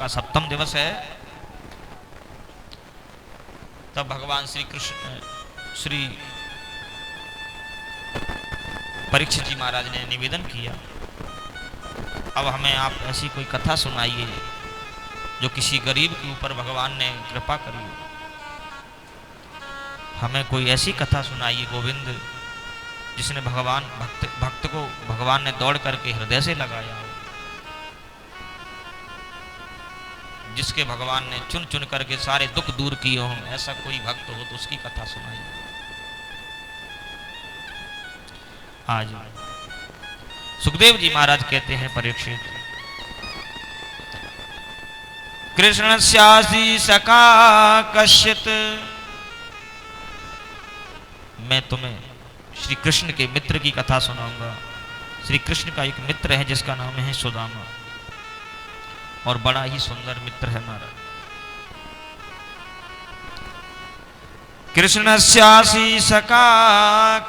का 7वां दिवस है, तब भगवान श्री कृष्ण श्री परीक्षित जी महाराज ने निवेदन किया, अब हमें आप ऐसी कोई कथा सुनाइए जो किसी गरीब के ऊपर भगवान ने कृपा करी। हमें कोई ऐसी कथा सुनाइए गोविंद जिसने भक्त को भगवान ने दौड़ करके हृदय से लगाया हो, जिसके भगवान ने चुन चुन करके सारे दुख दूर किए हों। ऐसा कोई भक्त हो तो उसकी कथा सुनाइए। आज सुखदेव जी महाराज कहते हैं, परीक्षित कृष्णस्यासि सखा कश्चित्, मैं तुम्हें श्री कृष्ण के मित्र की कथा सुनाऊंगा। श्री कृष्ण का एक मित्र है जिसका नाम है सुदामा, और बड़ा ही सुंदर मित्र है हमारा। कृष्णस्यासि सखा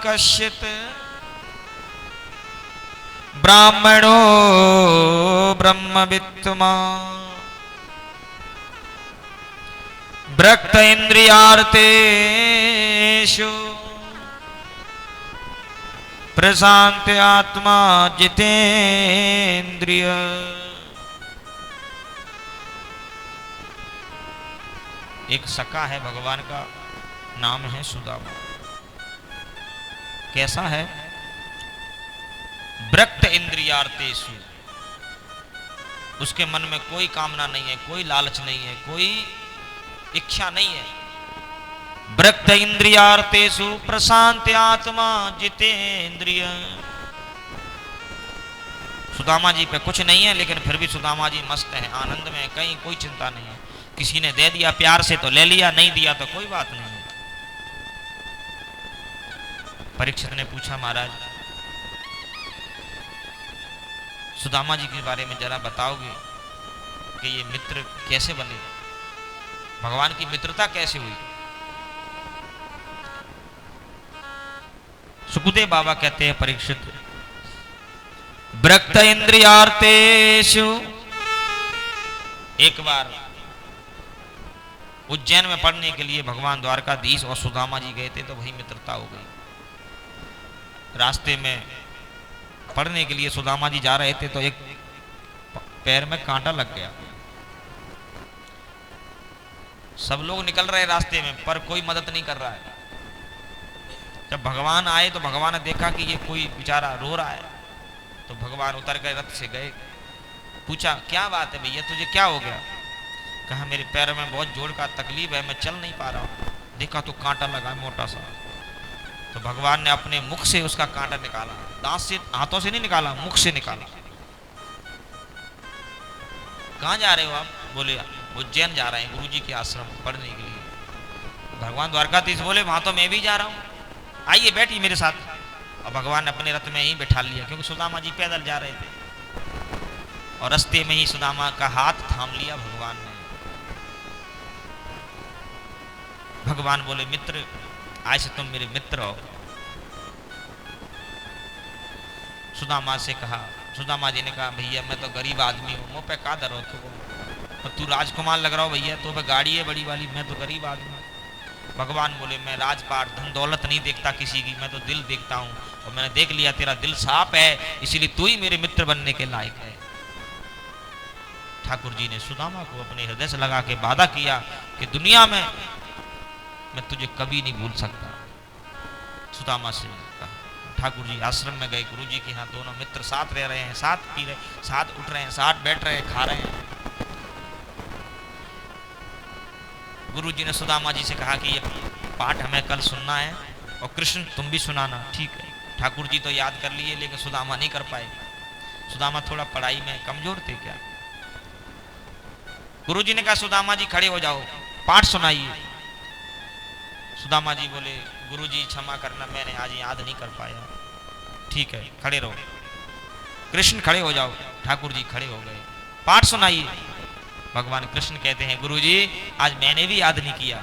कश्चित्, ब्राह्मणो ब्रह्मवित्तमान्, भ्रक्त इंद्रियार्थेषु, प्रशांत आत्मा जितेंद्रिय। एक सखा है भगवान का, नाम है सुदामा। कैसा है? भ्रक्त इंद्रियार्थेषु, उसके मन में कोई कामना नहीं है, कोई लालच नहीं है, कोई इच्छा नहीं है। भ्रक्त इंद्रियार्थेषु प्रशांत आत्मा जितेंद्रिय। सुदामा जी पे कुछ नहीं है, लेकिन फिर भी सुदामा जी मस्त है, आनंद में, कहीं कोई चिंता नहीं है। किसी ने दे दिया प्यार से तो ले लिया, नहीं दिया तो कोई बात नहीं है। परीक्षित ने पूछा, महाराज सुदामा जी के बारे में जरा बताओगे कि ये मित्र कैसे बने, भगवान की मित्रता कैसे हुई? सुखदेव बाबा कहते हैं, परीक्षित भ्रक्त इंद्रियार्थेषु, एक बार उज्जैन में पढ़ने के लिए भगवान द्वारकाधीश और सुदामा जी गए थे, तो वही मित्रता हो गई। रास्ते में पढ़ने के लिए सुदामा जी जा रहे थे तो एक पैर में कांटा लग गया। सब लोग निकल रहे रास्ते में, पर कोई मदद नहीं कर रहा है। जब भगवान आए तो भगवान ने देखा कि ये कोई बेचारा रो रहा है, तो भगवान उतर गए, रथ से गए, पूछा क्या बात है भैया, तुझे क्या हो गया? कहा मेरे पैर में बहुत जोड़ का तकलीफ है, मैं चल नहीं पा रहा हूँ। देखा तो कांटा लगा मोटा सा, तो भगवान ने अपने मुख से उसका कांटा निकाला, दांत से, हाथों से नहीं निकाला, मुख से निकाला। कहाँ जा रहे हो आप? बोले उज्जैन जा रहे हैं गुरुजी के आश्रम पढ़ने के लिए। भगवान द्वारकाधीश बोले वहां तो मैं भी जा रहा हूँ, आइए बैठिए मेरे साथ। और भगवान ने अपने रथ में ही बैठा लिया, क्योंकि सुदामा जी पैदल जा रहे थे, और रास्ते में ही सुदामा का हाथ थाम लिया भगवान ने। भगवान बोले मित्र, आज से तुम मेरे मित्र हो। सुदामा से कहा, सुदामा जी ने कहा भैया मैं तो गरीब आदमी हूँ, मुँह पे का धरो तो तू राजकुमार लग रहा हो भैया, तो पे गाड़ी है बड़ी वाली, मैं तो गरीब आदमी हूँ। भगवान बोले मैं राजपाट धन दौलत नहीं देखता किसी की, मैं तो दिल देखता हूँ, और मैंने देख लिया तेरा दिल साफ है, इसीलिए तू ही मेरे मित्र बनने के लायक है। ठाकुर जी ने सुदामा को अपने हृदय से लगा के वादा किया कि दुनिया में मैं तुझे कभी नहीं भूल सकता। सुदामा से कहा, ठाकुर जी आश्रम में गए, गुरु जी के यहाँ दोनों मित्र साथ रह रहे हैं, साथ पी रहे, साथ उठ रहे हैं, साथ बैठ रहे हैं, खा रहे हैं। गुरु जी ने सुदामा जी से कहा कि ये पाठ हमें कल सुनना है, और कृष्ण तुम भी सुनाना। ठीक है। ठाकुर जी तो याद कर लिए, लेकिन सुदामा नहीं कर पाए। सुदामा थोड़ा पढ़ाई में कमजोर थे क्या। गुरु जी ने कहा सुदामा जी खड़े हो जाओ, पाठ सुनाइए। सुदामा जी बोले गुरु जी क्षमा करना, मैंने आज याद नहीं कर पाया। ठीक है, खड़े रहो। कृष्ण खड़े हो जाओ। ठाकुर जी खड़े हो गए, पाठ सुनाइए। भगवान कृष्ण कहते हैं गुरु जी आज मैंने भी याद नहीं किया।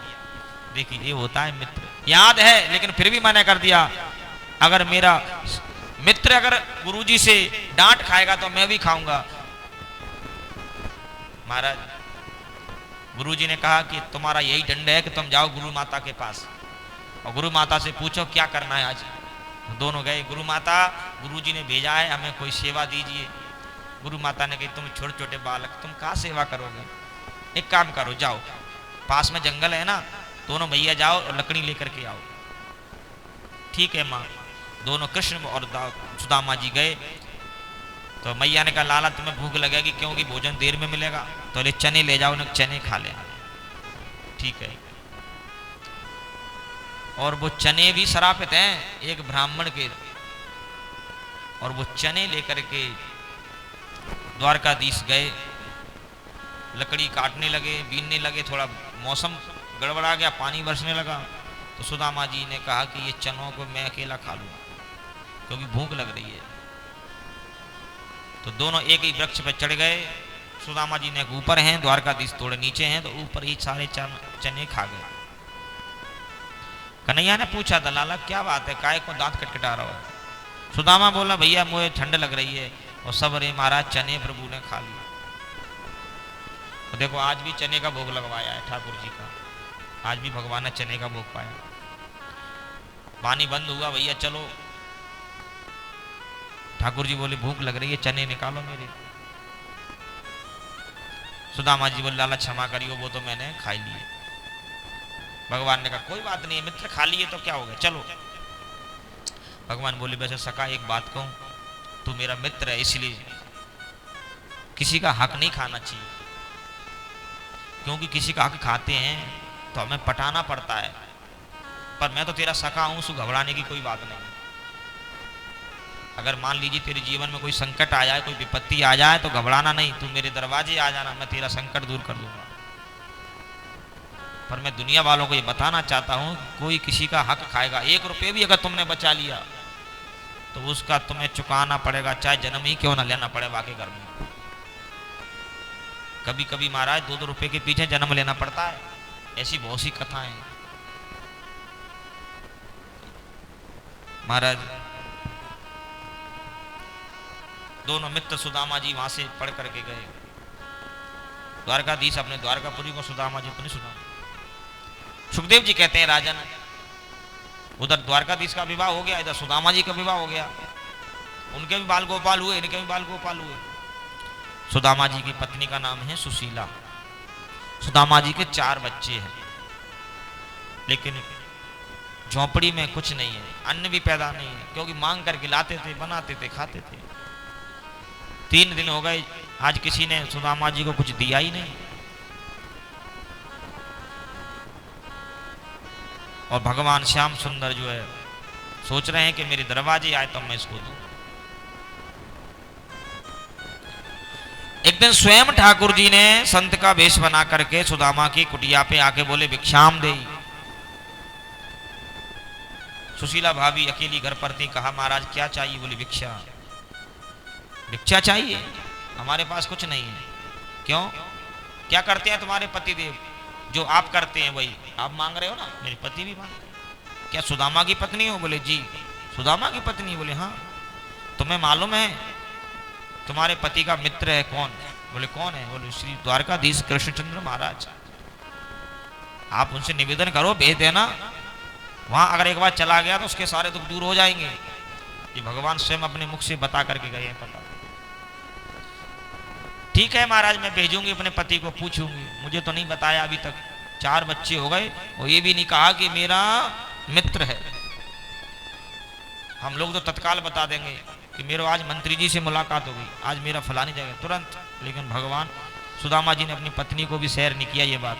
देखिए ये होता है मित्र, याद है लेकिन फिर भी मैंने कर दिया। अगर मेरा मित्र अगर गुरु जी से डांट खाएगा तो मैं भी खाऊंगा। महाराज गुरुजी ने कहा कि तुम्हारा यही दंड है कि तुम जाओ गुरु माता के पास और गुरु माता से पूछो क्या करना है आज। दोनों गए, गुरु माता गुरुजी ने भेजा है हमें कोई सेवा दीजिए। गुरु माता ने कही तुम छोटे छोटे बालक तुम कहाँ सेवा करोगे, एक काम करो जाओ पास में जंगल है ना, दोनों भैया जाओ और लकड़ी लेकर के आओ। ठीक है माँ। दोनों कृष्ण और सुदामा जी गए तो मैया ने कहा लाला तुम्हें भूख लगेगी क्योंकि भोजन देर में मिलेगा, तो ले चने ले जाओ ना, चने खा ले। ठीक है। और वो चने भी श्रापित हैं एक ब्राह्मण के, और वो चने लेकर के द्वारकाधीश गए, लकड़ी काटने लगे, बीनने लगे। थोड़ा मौसम गड़बड़ा गया, पानी बरसने लगा, तो सुदामा जी ने कहा कि ये चनों को मैं अकेला खा लूँ क्योंकि भूख लग रही है। तो दोनों एक ही वृक्ष पर चढ़ गए। सुदामा जी ने ऊपर हैं, द्वारकाधीश थोड़े नीचे हैं, तो ऊपर ही सारे चने खा गए। कन्हैया ने पूछा दलाला क्या बात है, काय को दांत कटकटा रहा हो। सुदामा बोला भैया मुझे ठंड लग रही है और सब रे महाराज चने प्रभु ने खा लिए। तो देखो आज भी चने का भोग लगवाया है ठाकुर जी का, आज भी भगवान ने चने का भोग पाया। पानी बंद हुआ, भैया चलो। ठाकुर जी बोले भूख लग रही है चने निकालो मेरे। सुदामा जी बोले लाला क्षमा करियो वो तो मैंने खा लिए। भगवान ने कहा कोई बात नहीं है मित्र, खा लिए तो क्या हो गया चलो। भगवान बोले वैसे सका एक बात कहूं, तू मेरा मित्र है इसलिए किसी का हक नहीं खाना चाहिए, क्योंकि किसी का हक खाते हैं तो हमें पटाना पड़ता है, पर मैं तो तेरा सखा हूं, सो घबराने की कोई बात नहीं। अगर मान लीजिए तेरे जीवन में कोई संकट आ जाए, कोई विपत्ति आ जाए तो घबराना नहीं, तू मेरे दरवाजे आ जाना, मैं तेरा संकट दूर कर दूंगा। पर मैं दुनिया वालों को ये बताना चाहता हूं कोई किसी का हक खाएगा, 1 रुपये भी अगर तुमने बचा लिया तो उसका तुम्हें चुकाना पड़ेगा, चाहे जन्म ही क्यों ना लेना पड़े वाके घर में। कभी कभी महाराज 2-2 रुपए के पीछे जन्म लेना पड़ता है, ऐसी बहुत सी कथाएं। महाराज दोनों मित्र सुदामा जी वहां से पढ़ करके गए। द्वारकाधीश अपने द्वारकापुरी को, सुदामा जी अपने सुदामा। सुखदेव जी कहते हैं राजन उधर द्वारकाधीश का विवाह हो गया, इधर सुदामा जी का विवाह हो गया, उनके भी बाल गोपाल हुए, इनके भी बाल गोपाल हुए। सुदामा जी की पत्नी का नाम है सुशीला। सुदामा जी के 4 बच्चे हैं, लेकिन झोपड़ी में कुछ नहीं है, अन्न भी पैदा नहीं है, क्योंकि मांग करके लाते थे, बनाते थे, खाते थे। 3 दिन हो गए, आज किसी ने सुदामा जी को कुछ दिया ही नहीं। और भगवान श्याम सुंदर जो है सोच रहे हैं कि मेरे दरवाजे आए तो मैं इसको दूं। एक दिन स्वयं ठाकुर जी ने संत का वेश बना करके सुदामा की कुटिया पे आके बोले भिक्षाम दे। सुशीला भाभी अकेली घर पर थी, कहा महाराज क्या चाहिए? बोली भिक्षा। भिक्षा चाहिए? हमारे पास कुछ नहीं है। क्यों? क्या करते हैं तुम्हारे पति देव? जो आप करते हैं वही आप मांग रहे हो ना, मेरे पति भी मांग। क्या सुदामा की पत्नी हो? बोले जी। सुदामा की पत्नी? बोले हाँ। तुम्हें मालूम है तुम्हारे पति का मित्र है कौन? बोले कौन है? बोले श्री द्वारकाधीश कृष्णचंद्र महाराज। आप उनसे निवेदन करो, भेज देना। वहां अगर एक बार चला गया तो उसके सारे दुख दूर हो जाएंगे। ये भगवान स्वयं अपने मुख से बता करके गए हैं। पता ठीक है महाराज, मैं भेजूंगी अपने पति को, पूछूंगी। मुझे तो नहीं बताया अभी तक, 4 बच्चे हो गए और ये भी नहीं कहा कि मेरा मित्र है। हम लोग तो तत्काल बता देंगे कि मेरा आज मंत्री जी से मुलाकात होगी, आज मेरा फलानी जगह, तुरंत। लेकिन भगवान सुदामा जी ने अपनी पत्नी को भी शेयर नहीं किया ये बात।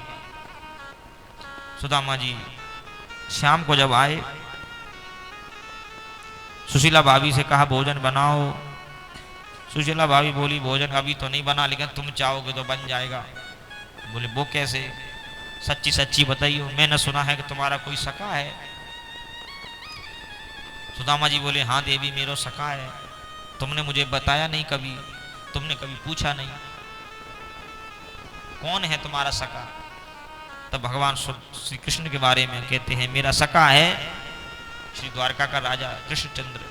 सुदामा जी शाम को जब आए, सुशीला भाभी से कहा भोजन बनाओ। सुशीला भाभी बोली भोजन अभी तो नहीं बना, लेकिन तुम चाहोगे तो बन जाएगा। बोले वो कैसे? सच्ची सच्ची बताइयो, मैंने सुना है कि तुम्हारा कोई सखा है। सुदामा जी बोले हाँ देवी, मेरा सखा है। तुमने मुझे बताया नहीं कभी, तुमने कभी पूछा नहीं। कौन है तुम्हारा सखा? तब भगवान श्री कृष्ण के बारे में कहते हैं मेरा सखा है श्री द्वारका का राजा कृष्णचंद्र।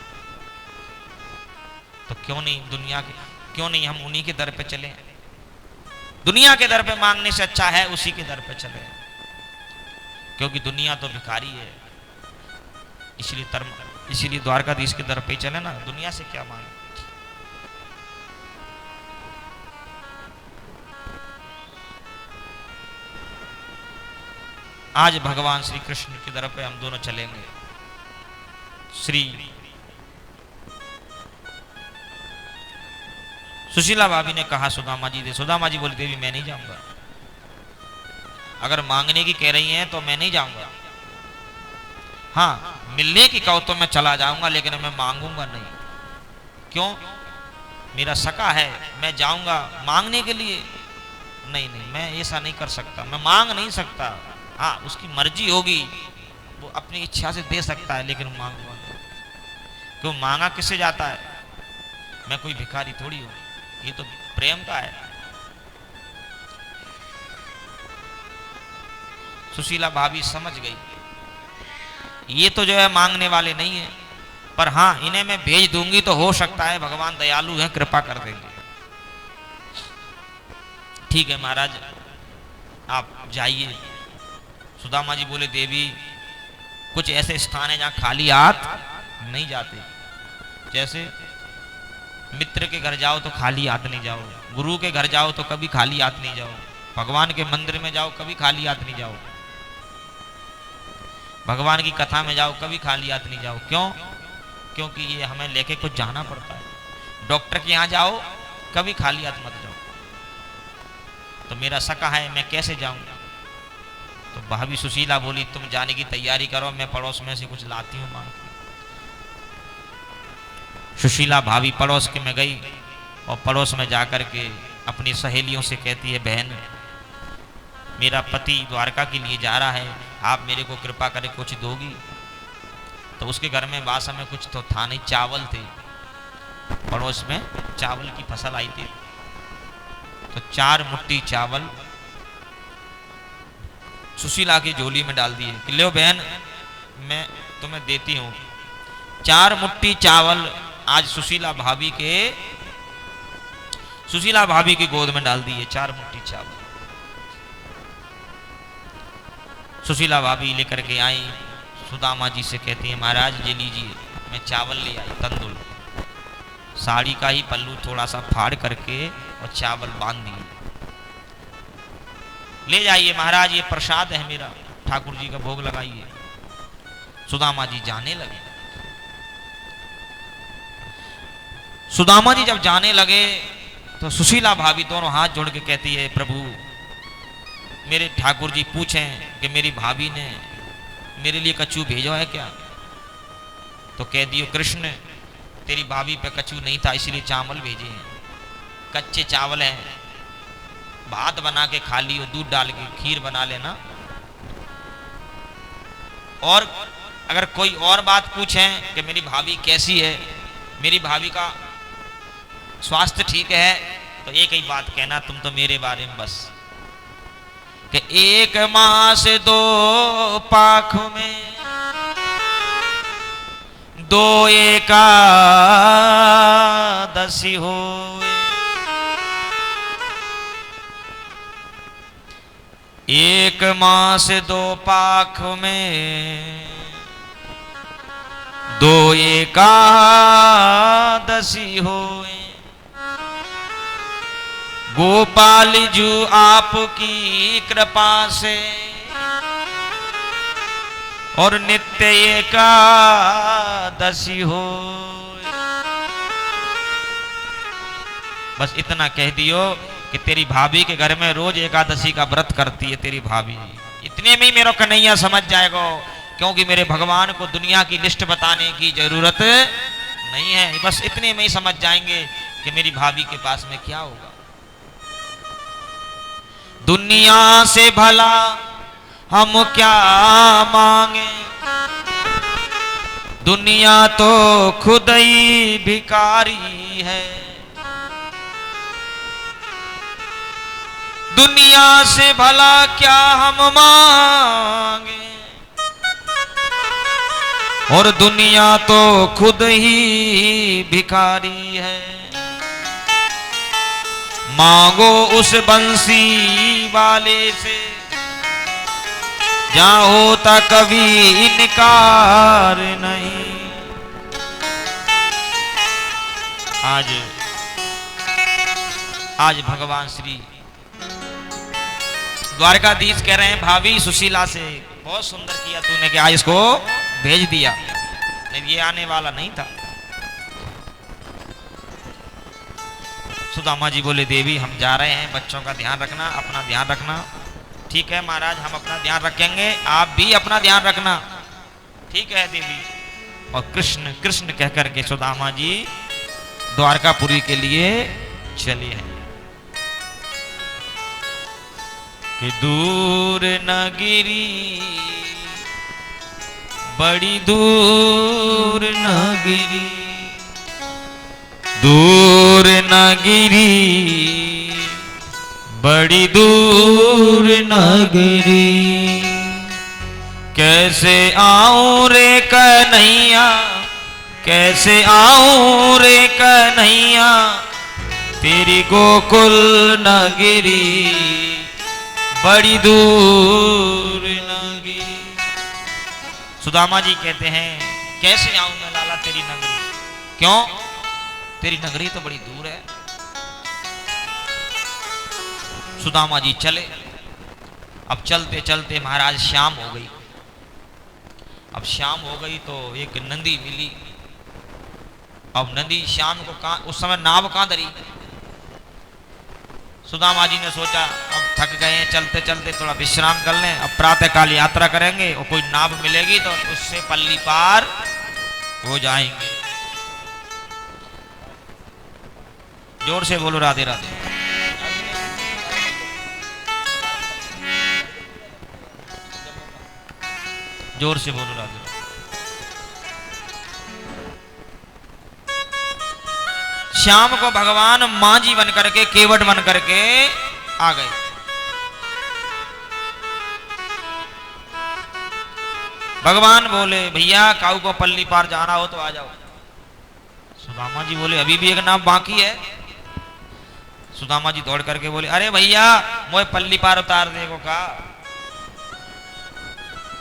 तो क्यों नहीं दुनिया के, क्यों नहीं हम उन्हीं के दर पे चले? दुनिया के दर पे मांगने से अच्छा है उसी के दर पे चले, क्योंकि दुनिया तो भिखारी है। इसीलिए द्वारकाधीश के दर पे चले ना, दुनिया से क्या मांगे। आज भगवान श्री कृष्ण की तरफ पे हम दोनों चलेंगे। श्री सुशीला भाभी ने कहा सुदामा जी दे, सुदामा जी बोली देवी मैं नहीं जाऊंगा, अगर मांगने की कह रही हैं तो मैं नहीं जाऊंगा। हाँ मिलने की कहो तो मैं चला जाऊंगा, लेकिन मैं मांगूंगा नहीं। क्यों? मेरा सका है, मैं जाऊंगा मांगने के लिए? नहीं नहीं, मैं ऐसा नहीं कर सकता, मैं मांग नहीं सकता। हाँ उसकी मर्जी होगी, वो अपनी इच्छा से दे सकता है, लेकिन मांगूंगा नहीं। क्यों? मांगा किससे जाता है? मैं कोई भिखारी थोड़ी हूं, ये तो प्रेम का है। सुशीला भाभी समझ गई, ये तो जो है मांगने वाले नहीं है, पर हाँ इन्हें मैं भेज दूंगी तो हो सकता है भगवान दयालु हैं, कृपा कर देंगे। ठीक है महाराज आप जाइए। सुदामा जी बोले देवी कुछ ऐसे स्थान है जहां खाली हाथ नहीं जाते, जैसे मित्र के घर जाओ तो खाली हाथ नहीं जाओ, गुरु के घर जाओ तो कभी खाली हाथ नहीं जाओ, भगवान के मंदिर में जाओ कभी खाली हाथ नहीं जाओ, भगवान की कथा में जाओ कभी खाली हाथ नहीं जाओ। क्यों? क्योंकि ये हमें लेके कुछ जाना पड़ता है। डॉक्टर के यहाँ जाओ कभी खाली हाथ मत जाओ। तो मेरा सका है, मैं कैसे जाऊंगा? तो भाभी सुशीला बोली तुम जाने की तैयारी करो, मैं पड़ोस में से कुछ लाती हूँ मांग। सुशीला भाभी पड़ोस के में गई और पड़ोस में जाकर के अपनी सहेलियों से कहती है बहन मेरा पति द्वारका के लिए जा रहा है, आप मेरे को कृपा करके कुछ दोगी? तो उसके घर में वास में कुछ तो था नहीं, चावल थे, पड़ोस में चावल की फसल आई थी। तो 4 मुट्ठी चावल सुशीला की झोली में डाल दिए कि लो बहन मैं तुम्हें देती हूँ। 4 मुट्ठी चावल आज सुशीला भाभी की गोद में डाल दिए, 4 मुट्ठी चावल। सुशीला भाभी लेकर के आई, सुदामा जी से कहती है महाराज ये लीजिए, मैं चावल ले आई तंदुल, साड़ी का ही पल्लू थोड़ा सा फाड़ करके और चावल बांध दिए, ले जाइए महाराज ये प्रसाद है मेरा, ठाकुर जी का भोग लगाइए। सुदामा जी जाने लगे। सुदामा जी जब जाने लगे तो सुशीला भाभी दोनों हाथ जोड़ के कहती है प्रभु मेरे ठाकुर जी पूछें कि मेरी भाभी ने मेरे लिए कछू भेजा है क्या? तो कह दियो कृष्ण तेरी भाभी पे कछू नहीं था इसलिए चावल भेजे हैं, कच्चे चावल हैं, भात बना के खा लियो, दूध डाल के खीर बना लेना। और अगर कोई और बात पूछें कि मेरी भाभी कैसी है, मेरी भाभी का स्वास्थ्य ठीक है, तो एक ही बात कहना तुम तो मेरे बारे में बस कि 1 मास 2 पाख में 2 एकादशी हो, 1 मास 2 पाख में 2 एकादशी होए। गोपाल जी आपकी कृपा से और नित्य एकादशी हो। बस इतना कह दियो कि तेरी भाभी के घर में रोज एकादशी का व्रत करती है तेरी भाभी, इतने में ही मेरा कन्हैया समझ जाएगा, क्योंकि मेरे भगवान को दुनिया की लिस्ट बताने की जरूरत नहीं है, बस इतने में ही समझ जाएंगे कि मेरी भाभी के पास में क्या होगा। दुनिया से भला हम क्या मांगे, दुनिया तो खुद ही भिखारी है। दुनिया से भला क्या हम मांगे, और दुनिया तो खुद ही भिखारी है। मांगो उस बंसी वाले से, जहां होता कभी इनकार नहीं। आज भगवान श्री द्वारकाधीश कह रहे हैं भाभी सुशीला से, बहुत सुंदर किया तूने कि आज इसको भेज दिया, नहीं ये आने वाला नहीं था। सुदामा जी बोले देवी हम जा रहे हैं, बच्चों का ध्यान रखना, अपना ध्यान रखना। ठीक है महाराज, हम अपना ध्यान रखेंगे, आप भी अपना ध्यान रखना। ठीक है देवी। और कृष्ण कृष्ण कहकर के सुदामा जी द्वारकापुरी के लिए चले हैं। कि दूर न गिरी, बड़ी दूर न गिरी, दूर न गिरी, बड़ी दूर न गिरी। कैसे आऊं रे कन्हैया, कैसे आऊं रे कन्हैया, तेरी गोकुल नगरी, बड़ी दूर नगरी। सुदामा जी कहते हैं कैसे आऊं मैं लाला तेरी नगरी, क्यों? तेरी नगरी तो बड़ी दूर है। सुदामा जी चले। अब चलते चलते महाराज शाम हो गई। अब शाम हो गई तो एक नदी मिली। अब नदी शाम को कहां, उस समय नाव कहां धरी। सुदामा जी ने सोचा अब थक गए हैं, चलते चलते थोड़ा विश्राम कर लें, अब प्रातः काल यात्रा करेंगे और कोई नाव मिलेगी तो उससे पल्ली पार हो जाएंगे। जोर से बोलो राधे राधे। जोर से बोलो राधे राधे। शाम को भगवान मांझी बन करके, केवट बन करके आ गए। भगवान बोले भैया काऊ को पल्ली पार जाना हो तो आ जाओ। सुदामा जी बोले अभी भी एक नाव बाकी है। सुदामा जी दौड़ करके बोले अरे भैया मोए पल्ली पार उतार देगो का।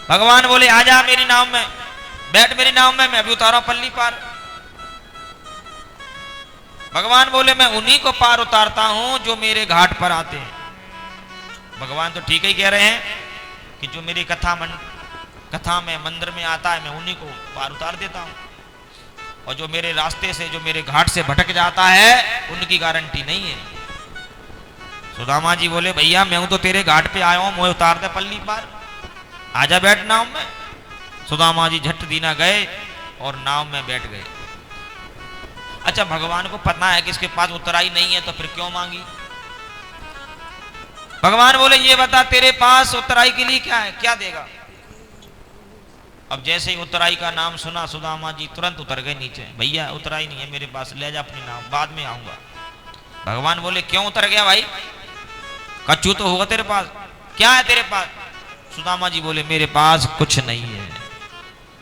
भगवान बोले आजा मेरी नाव में, बैठ मेरी नाव में, मैं अभी उतारा पल्ली पार। भगवान बोले मैं उन्हीं को पार उतारता हूं जो मेरे घाट पर आते हैं। भगवान तो ठीक ही कह रहे हैं कि जो मेरी कथा में मंदिर में आता है मैं उन्हीं को पार उतार देता हूं, और जो मेरे रास्ते से, जो मेरे घाट से भटक जाता है उनकी गारंटी नहीं है। सुदामा जी बोले भैया मैं हूं तो तेरे घाट पे आया हूं, मुझे उतार दे पल्ली पार, आजा बैठ नाव में। सुदामा जी झट दीना गए और नाव में बैठ गए। अच्छा भगवान को पता है कि इसके पास उतराई नहीं है तो फिर क्यों मांगी। भगवान बोले ये बता तेरे पास उतराई के लिए क्या है, क्या देगा। अब जैसे ही उतराई का नाम सुना सुदामा जी तुरंत उतर गए नीचे। भैया उतराई नहीं है मेरे पास, ले जा अपनी नाव, बाद में आऊंगा। भगवान बोले क्यों उतर गया भाई, कच्चू तो होगा तेरे पास, क्या है तेरे पास। सुदामा जी बोले मेरे पास कुछ नहीं है।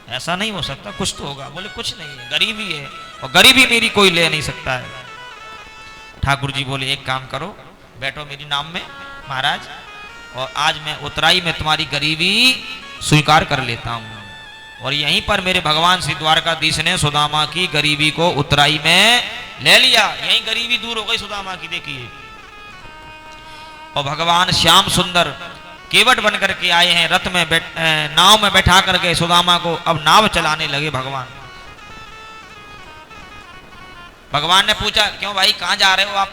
ऐसा नहीं हो सकता, कुछ तो होगा। बोले कुछ नहीं है, गरीबी है, और गरीबी मेरी कोई ले नहीं सकता है। ठाकुर जी बोले एक काम करो, बैठो मेरी नाम में महाराज, और आज मैं उतराई में तुम्हारी गरीबी स्वीकार कर लेता हूं। और यहीं पर मेरे भगवान श्री द्वारकाधीश ने सुदामा की गरीबी को उतराई में ले लिया। यहीं गरीबी दूर हो गई सुदामा की, देखिए। और भगवान श्याम सुंदर केवट बन करके आए हैं, रथ में नाव में बैठा करके सुदामा को अब नाव चलाने लगे भगवान। भगवान ने पूछा क्यों भाई कहां जा रहे हो आप।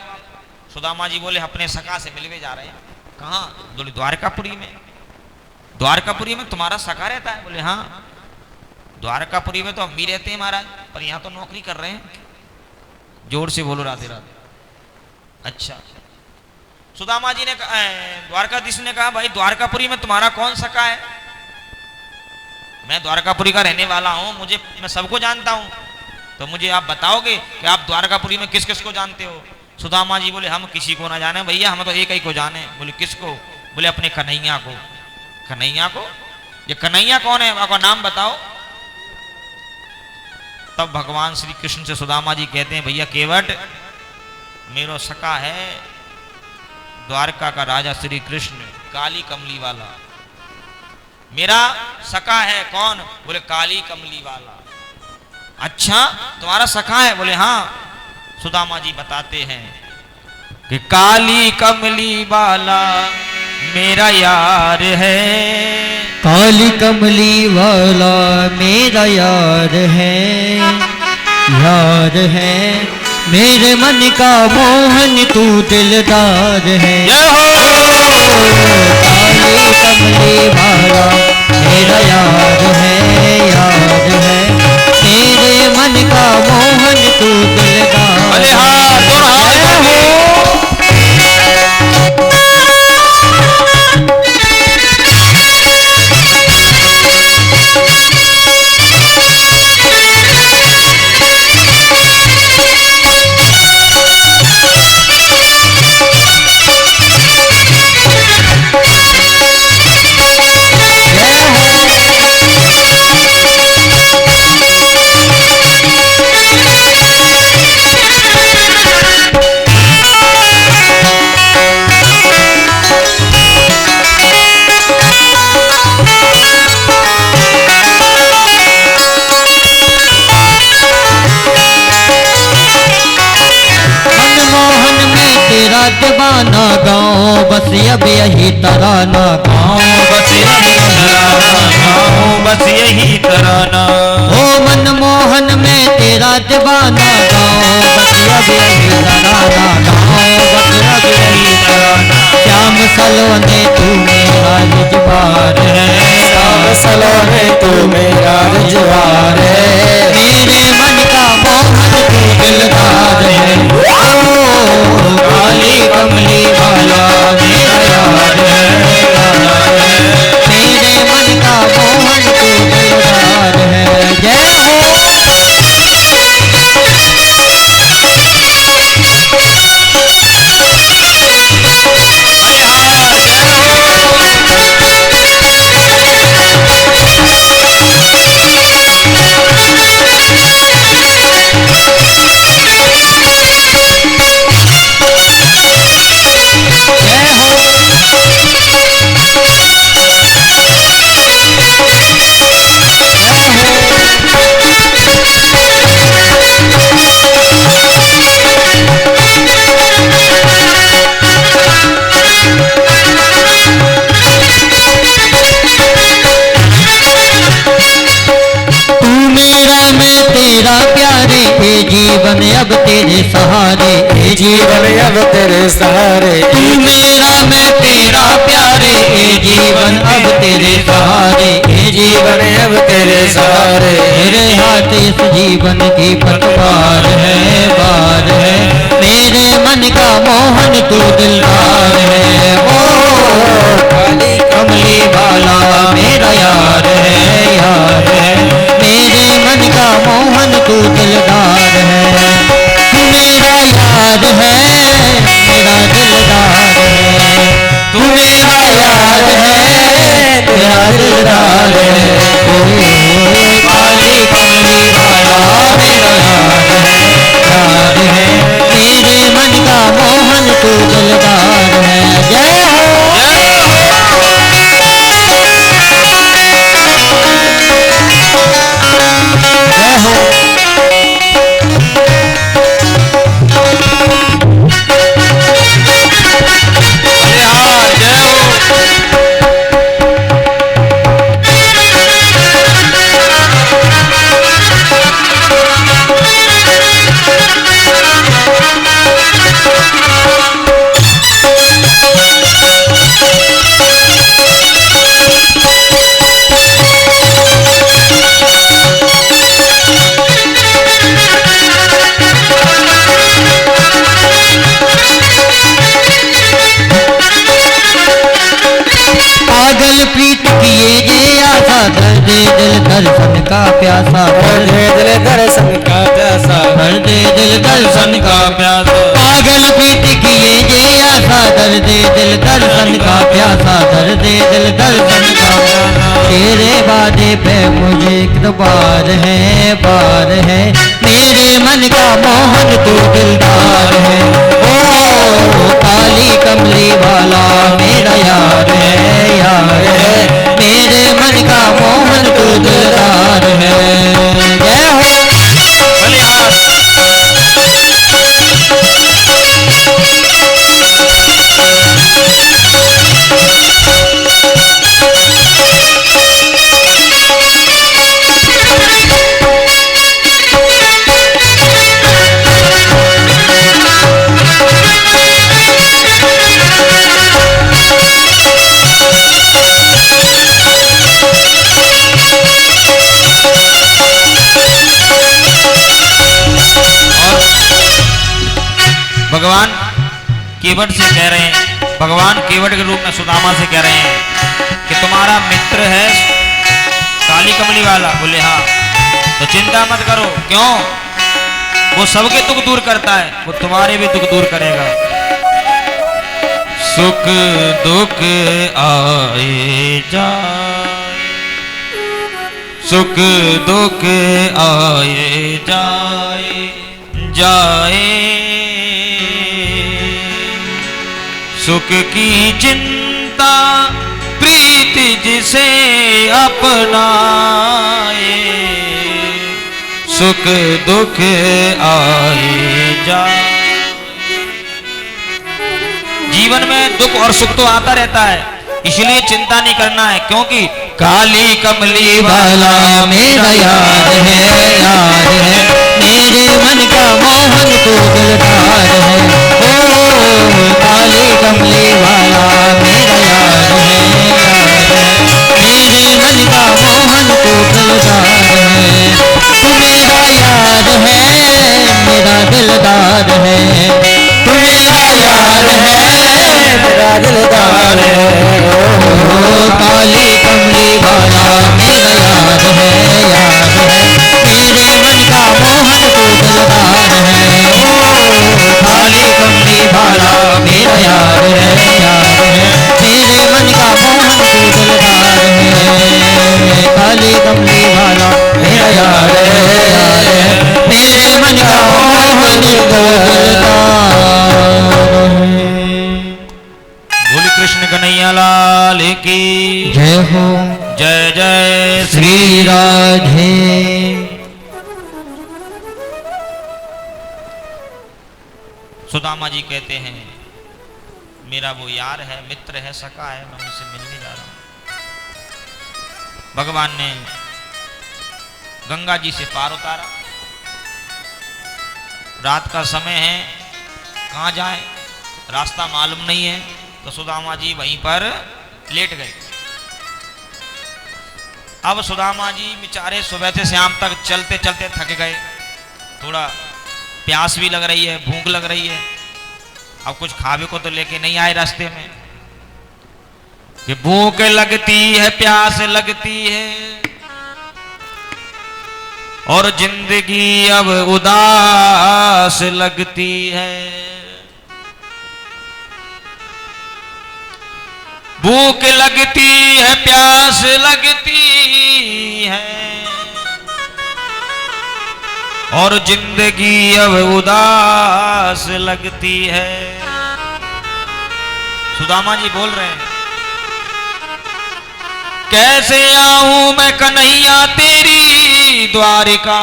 सुदामा जी बोले अपने सखा से मिलने जा रहे हैं। कहां। बोले द्वारकापुरी में। द्वारकापुरी में तुम्हारा सखा रहता है। बोले हाँ द्वारकापुरी में तो हम भी रहते हैं महाराज, पर यहां तो नौकरी कर रहे हैं। जोर से बोलो राधे राधे। अच्छा। सुदामा जी ने द्वारकाधीश ने कहा भाई द्वारकापुरी में तुम्हारा कौन सखा है। मैं द्वारकापुरी का रहने वाला हूं, मैं सबको जानता हूं, तो मुझे आप बताओगे कि आप द्वारकापुरी में किस किस को जानते हो। सुदामा जी बोले हम किसी को ना जाने भैया, हम तो एक ही को जाने। बोले किसको। बोले अपने कन्हैया को। कन्हैया को। ये कन्हैया कौन है, आपका नाम बताओ। तब भगवान श्री कृष्ण से सुदामा जी कहते हैं भैया केवट मेरो सखा है, द्वारका का राजा श्री कृष्ण काली कमली वाला मेरा सखा है। कौन? बोले काली कमली वाला। अच्छा तुम्हारा सखा है? बोले हाँ। सुदामा जी बताते हैं कि काली कमली वाला मेरा यार है, काली कमली वाला मेरा यार है, यार है मेरे मन का मोहन तू दिलदार है। काली कमली वाला मेरा यार है, यार है मेरे मन का मोहन तू दिलदार है। दीवाना गाँव बस अब यही तराना, गाँव बस यही तराना, गाँव बस यही तराना। ओ मनमोहन में तेरा दीवाना गाँव बस अब यही तराना, गाँव बस अब यही तराना। श्याम सलोने तू मेरा रजवार है, श्याम सलोने तू मेरा रजवार है। मेरे मन का मोहन तू दिलदार है। काली कमली वाला मेरा यार है, यार है मेरे मन का मोहन तू दिलदार है। जय हो। तेरा प्यारे ए जीवन अब तेरे सहारे, ए जीवन अब तेरे सहारे। तू मेरा मैं तेरा प्यारे ए जीवन अब तेरे सहारे, ए जीवन अब तेरे सहारे। मेरे हाथ इस जीवन की पतवार है, बार है मेरे मन का मोहन तू दिलदार है। ओ काली कमली वाला मेरा यार है, यार है मेरे मन का मोहन तू दिलदार है। तू मेरा यार है, मेरा दिलदार है। तू मेरा यार है, तेरा दिलदार है। काली कमली वाला मेरा यार है, यार है मेरे मन का मोहन तू दिलदार है। जय हो। प्रीत किए जे आशा कर दे दिल दर्शन का प्यासा, कर दे दिल दर्शन का प्यासा, कर दे दिल दर्शन का प्यासा। पागल प्रीत किए जे आशा कर दे दिल दर्शन का प्यासा, कर दे दिल दर्शन का प्यासा। तेरे वादे पे मुझे इतबार है, बार है। मेरे मन का मोहन तू दिलदार है। ओ काली कमली वाला मेरा यार है, यार है। मेरे मन का मोहन तू दिलदार है। जय हो बलिहार। भगवान केवट से कह रहे हैं, भगवान केवट के रूप में सुदामा से कह रहे हैं कि तुम्हारा मित्र है काली कमली वाला। बोले हाँ, तो चिंता मत करो। क्यों? वो सबके दुख दूर करता है, वो तुम्हारे भी दुख दूर करेगा। सुख दुख आए जाए, सुख दुख आए जाए जाए, सुख की चिंता प्रीति जिसे अपनाए, सुख दुख आए जाए। जीवन में दुख और सुख तो आता रहता है, इसलिए चिंता नहीं करना है, क्योंकि काली कमली वाला मेरा यार है, यार है। मेरे मन का मोहन तू दिलदार है। ओ काली कमली वाला मेरा यार है, यार है। मेरे मन का मोहन तू दिलदार है। तू मेरा यार है, मेरा दिलदार है। तू मेरा यार है, मेरा दिलदार है। ओ काली कमली वाला मेरा यार है, यार है। मेरे मन का मोहन तू दिलदार है। ओ काली कमली वाला मेरा यार है, यार है। मेरे मन का मोहन तू दिलदार है। काली कमली वाला मेरा यार है, यार है। मेरे मन का मोहन तू दिलदार है। बोली कृष्ण कन्हैया लाल की जय हो। जय जय श्री राधे। सुदामा जी कहते हैं मेरा वो यार है, मित्र है, सखा है, मैं उनसे मिलने जा रहा हूं। भगवान ने गंगा जी से पार उतारा। रात का समय है, कहाँ जाए, रास्ता मालूम नहीं है, तो सुदामा जी वहीं पर लेट गए। अब सुदामा जी बेचारे सुबह से शाम तक चलते चलते थक गए, थोड़ा प्यास भी लग रही है, भूख लग रही है। अब कुछ खावे को तो लेके नहीं आए रास्ते में, कि भूख लगती है, प्यास लगती है, और जिंदगी अब उदास लगती है। भूख लगती है, प्यास लगती है, और जिंदगी अब उदास लगती है। सुदामा जी बोल रहे हैं, कैसे आऊं मैं कन्हैया तेरी द्वारिका,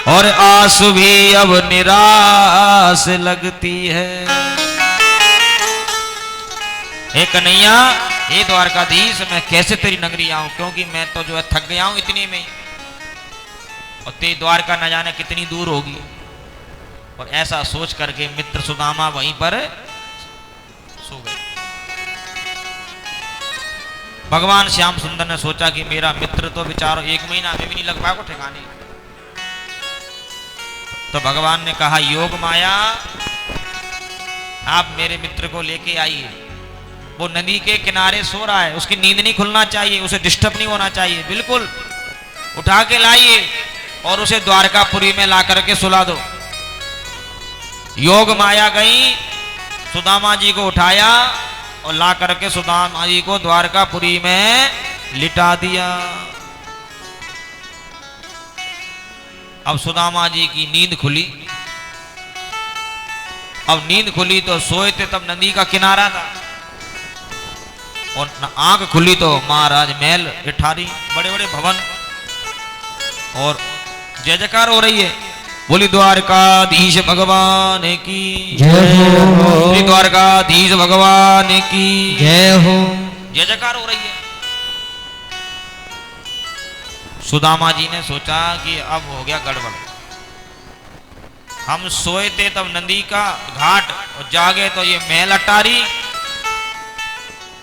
और आंसू भी अब निराश लगती है। हे कन्हैया, हे द्वारकाधीश, मैं कैसे तेरी नगरी आऊं, क्योंकि मैं तो जो है थक गया हूं इतनी में, और तेरी द्वारका न जाने कितनी दूर होगी। और ऐसा सोच करके मित्र सुदामा वहीं पर सो गए। भगवान श्याम सुंदर ने सोचा कि मेरा मित्र तो बेचारा 1 महीना में भी नहीं लग पाएगा ठिकाने। तो भगवान ने कहा, योग माया, आप मेरे मित्र को लेके आइए। वो नदी के किनारे सो रहा है, उसकी नींद नहीं खुलना चाहिए, उसे डिस्टर्ब नहीं होना चाहिए, बिल्कुल उठा के लाइए और उसे द्वारकापुरी में ला करके सुला दो। योग माया गई, सुदामा जी को उठाया और ला करके सुदामा जी को द्वारकापुरी में लिटा दिया। अब सुदामा जी की नींद खुली। अब नींद खुली तो सोए थे तब नदी का किनारा था, और आंख खुली तो महाराज महल अठारी बड़े बड़े भवन, और जय जयकार हो रही है। बोली द्वारकाधीश भगवान की जय हो, श्री द्वारकाधीश भगवान की जय हो। जय जयकार हो रही है। सुदामा जी ने सोचा कि अब हो गया गड़बड़। हम सोए थे तब नदी का घाट, और जागे तो ये महल अटारी।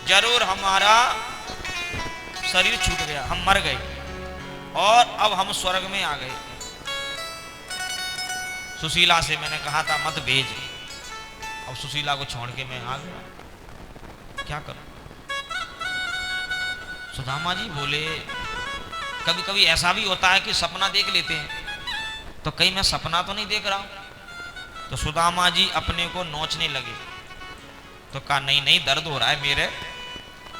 जरूर हमारा शरीर छूट गया, हम मर गए, और अब हम स्वर्ग में आ गए। सुशीला से मैंने कहा था मत भेज, अब सुशीला को छोड़ के मैं आ गया, क्या करूं। सुदामा जी बोले कभी कभी ऐसा भी होता है कि सपना देख लेते हैं, तो कहीं मैं सपना तो नहीं देख रहा हूं। तो सुदामा जी अपने को नोचने लगे। तो कहा नहीं नहीं, दर्द हो रहा है मेरे,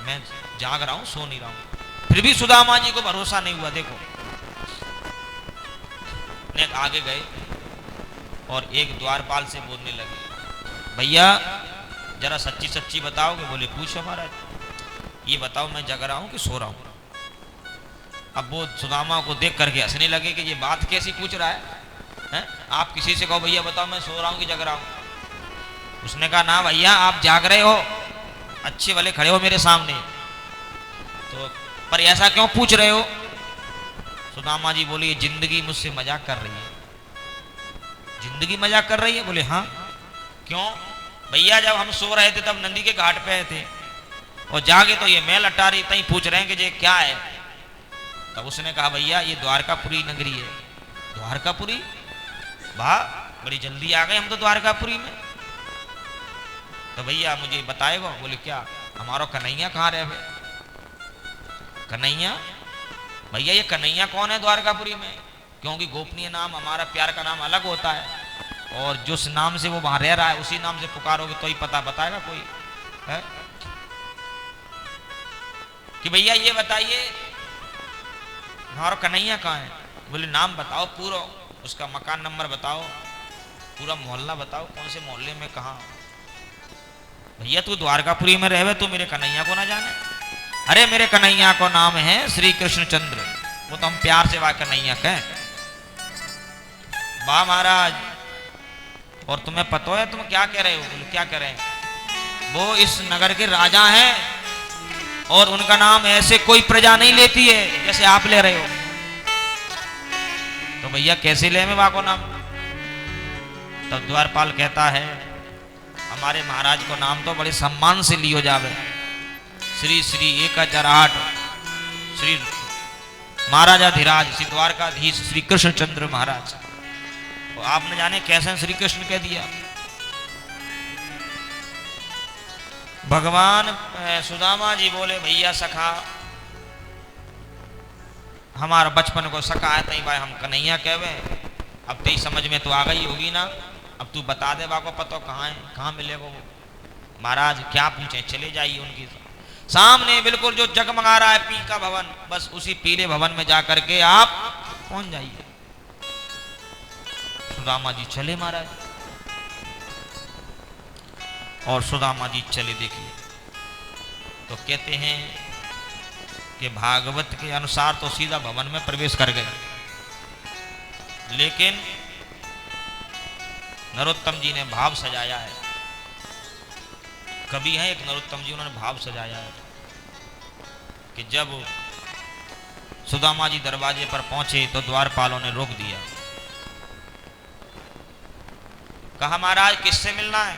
मैं जाग रहा हूं, सो नहीं रहा हूं। फिर भी सुदामा जी को भरोसा नहीं हुआ। देखो, नेक आगे गए और एक द्वारपाल से बोलने लगे, भैया जरा सच्ची सच्ची बताओगे? बोले पूछो महाराज। ये बताओ मैं जग रहा हूं कि सो रहा हूं? अब वो सुदामा को देख करके हंसने लगे कि ये बात कैसी पूछ रहा है? आप किसी से कहो भैया बताओ मैं सो रहा हूं कि जग रहा हूं। उसने कहा ना भैया, आप जाग रहे हो, अच्छे वाले खड़े हो मेरे सामने, तो पर ऐसा क्यों पूछ रहे हो? सुदामा जी बोले ये जिंदगी मुझसे मजाक कर रही है। जिंदगी मजाक कर रही है? बोले हाँ। क्यों? भैया जब हम सो रहे थे तब नदी के घाट पे थे, और जागे तो ये महल अटारी, तई पूछ रहे हैं कि ये क्या है। तब उसने कहा भैया ये द्वारकापुरी नगरी है। द्वारकापुरी? वाह, बड़ी जल्दी आ गए हम तो द्वारकापुरी में। तो भैया मुझे बताएगा? बोले क्या? हमारा कन्हैया कहाँ रहे? कन्हैया? भैया ये कन्हैया कौन है द्वारकापुरी में? क्योंकि गोपनीय नाम, हमारा प्यार का नाम अलग होता है, और जिस नाम से वो वहां रह रहा है उसी नाम से पुकारोगे तो ही पता बताएगा कोई है? कि भैया ये बताइए हमारा कन्हैया कहाँ है? बोले नाम बताओ पूरा, उसका मकान नंबर बताओ, पूरा मोहल्ला बताओ, कौन से मोहल्ले में कहाँ। भैया तू द्वारकापुरी में रहे, तू मेरे कन्हैया को ना जाने? अरे मेरे कन्हैया को नाम है श्री कृष्णचंद्र, वो तो हम प्यार से वाह कन्हैया कहें। वाह महाराज, और तुम्हें पता है तुम क्या कह रहे हो? बोले क्या कह रहे हैं? वो इस नगर के राजा हैं, और उनका नाम ऐसे कोई प्रजा नहीं लेती है जैसे आप ले रहे हो। तो भैया कैसे ले में वाह को नाम? तब द्वारपाल कहता है हमारे महाराज को नाम तो बड़े सम्मान से लियो जावे, श्री श्री 1008 श्री महाराजाधिराज श्री द्वारकाधीश श्री कृष्णचंद्र महाराज। तो आपने जाने कैसे श्री कृष्ण कह दिया। भगवान सुदामा जी बोले भैया सखा, हमारा बचपन को सखा है, तई भाई हम कन्हैया कहवे। अब तेरी समझ में तो आ गई होगी ना, अब तू बता दे बा को पता कहाँ है, कहाँ मिलेगा वो। महाराज क्या पूछे, चले जाइए उनकी सामने, बिल्कुल जो जगमगा रहा है पीका भवन, बस उसी पीले भवन में जा करके आप पहुंच जाइए। सुदामा जी चले महाराज, और सुदामा जी चले। देखिए तो कहते हैं कि भागवत के अनुसार तो सीधा भवन में प्रवेश कर गए, लेकिन नरोत्तम जी ने भाव सजाया है। कवि है एक नरोत्तम जी, उन्होंने भाव सजाया है कि जब सुदामा जी दरवाजे पर पहुंचे तो द्वारपालों ने रोक दिया। कहा महाराज किससे मिलना है?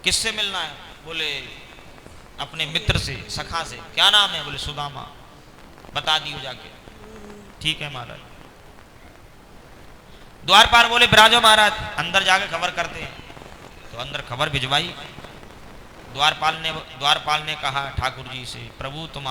किससे मिलना है? बोले अपने मित्र से, सखा से। क्या नाम है? बोले सुदामा। बता दियो जाके। ठीक है महाराज। द्वारपाल बोले विराजो महाराज, अंदर जाके खबर करते हैं। तो अंदर खबर भिजवाई। द्वारपाल ने कहा ठाकुर जी से, प्रभु तुम